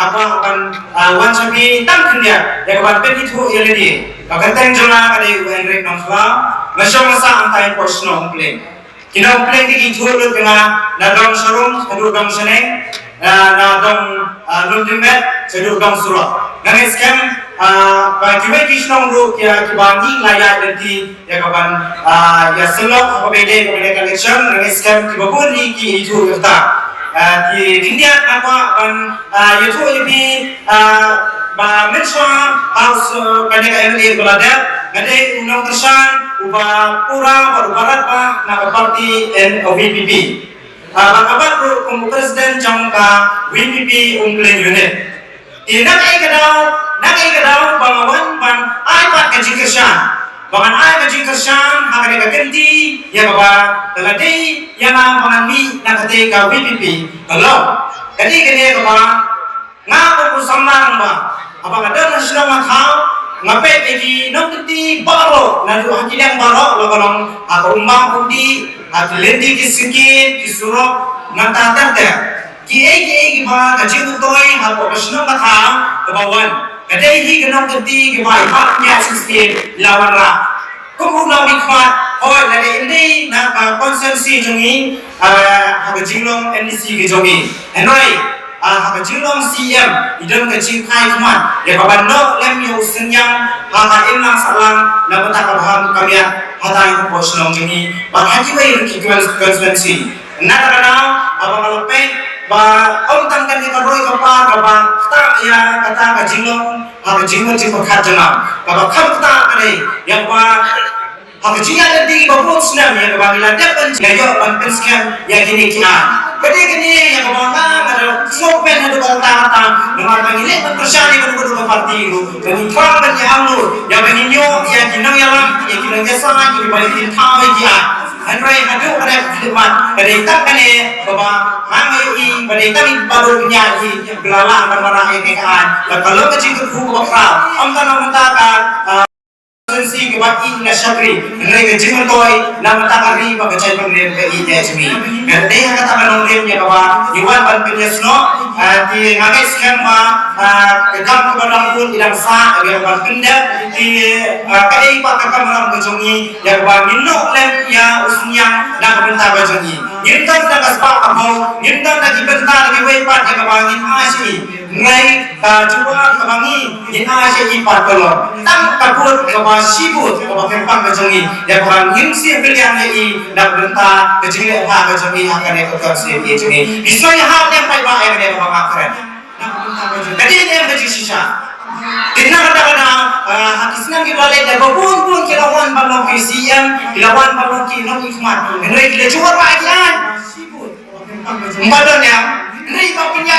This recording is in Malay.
apa akan wan sabi tam kendia ya kawan peti thu yeledi akan tenjona kali wengrek nongkla ngasong masa antai personal plane kina plane di thu lu kena na dong sarum hadu dong seneng na dong lundimet sedu dong surat nang scam kibai kisnong ru ya kibangi laya nanti ya kawan ya selok pabede collection nang scam kibabuni ki itu kerta di India apa kan itu lebih mencoba harus pendekatan ini berada ada undang tersan ubah pura baru barat pak nak parti VPP apa tu presiden jangka VPP unggulan unit ini nak ikadau bangawan ban iPad kejikersan bangan ay kejikersan hakane kakenti ya baba talade ya na bangan mi nakate ka VPP kalau jadi kene baba ngapa ku samang ba apa kada nasional makau ngape egi nokti baro na du hakidang baro logolong aku umbang undi atlendi kisikit kisuro ngata tante ki ba kajing toy ha professional makau kabawan kadai hi kenong keti ke bai pak nya sistem lawan ra kumu lawi khat oi la de ini na ka konsensi jongi ha ka jinglong NDC ke jongi enoi ha ka jinglong CM idon ka jing khai khmat ya ka ban no lem yo senyang ha ka imlang salang na bata ka baham kamya hatai ko poslong jongi ba haji wai ki konsensi na ka na abang lope ba om tangkan kita roi kapa kapa ta ya kata ka jinglong ha ka jinglong ji pakhat jana kapa kham ta ane yang ba ha ka jinga di ba pun snam ya ba mila depan ya yo ban penskan ya kini kia kini ya ba ma ada sopen ada kata nama bangile persani kan ko parti ru kini kang kan ya amur ya beninyo ya kinang ya lam ya kinang ya sama ya ba tin ta ba ya Andrai hadu ada khidmat dari tak kene baba mangi dari kami baru nyaji gelala berwarna ekekan kalau kecil ku bakra am tanam mentakan sensi ke baki na syakri ngai kecil toy na mentakari baka cai pengre ke ijmi ngade kata menongre nya baba iwan ban penyesno di ngai skem ma kedam ke badang pun idam sa biar ban penda di kai pak kamram ke jongi ya baba minno lem ya usnyang na benta ke jongi yintan na kaspa abo yintan na dibenta ke wei pat ke bangin asi ngai jual kebangi in asi ipat kolor tam kabut ke sibut ke kempang ke jongi ya bang yingsi pilihan i na benta ke jongi ha ke jongi akan ke konsi ke jongi bisoi ha ne pai ba ai ne bang akren jadi ini yang sisa Kena kata-kata hakisnan kita boleh dah pun kilawan balong KCM kilawan balong kinong ikmat henry kita jual bagian sibut mbadon yang henry kau punya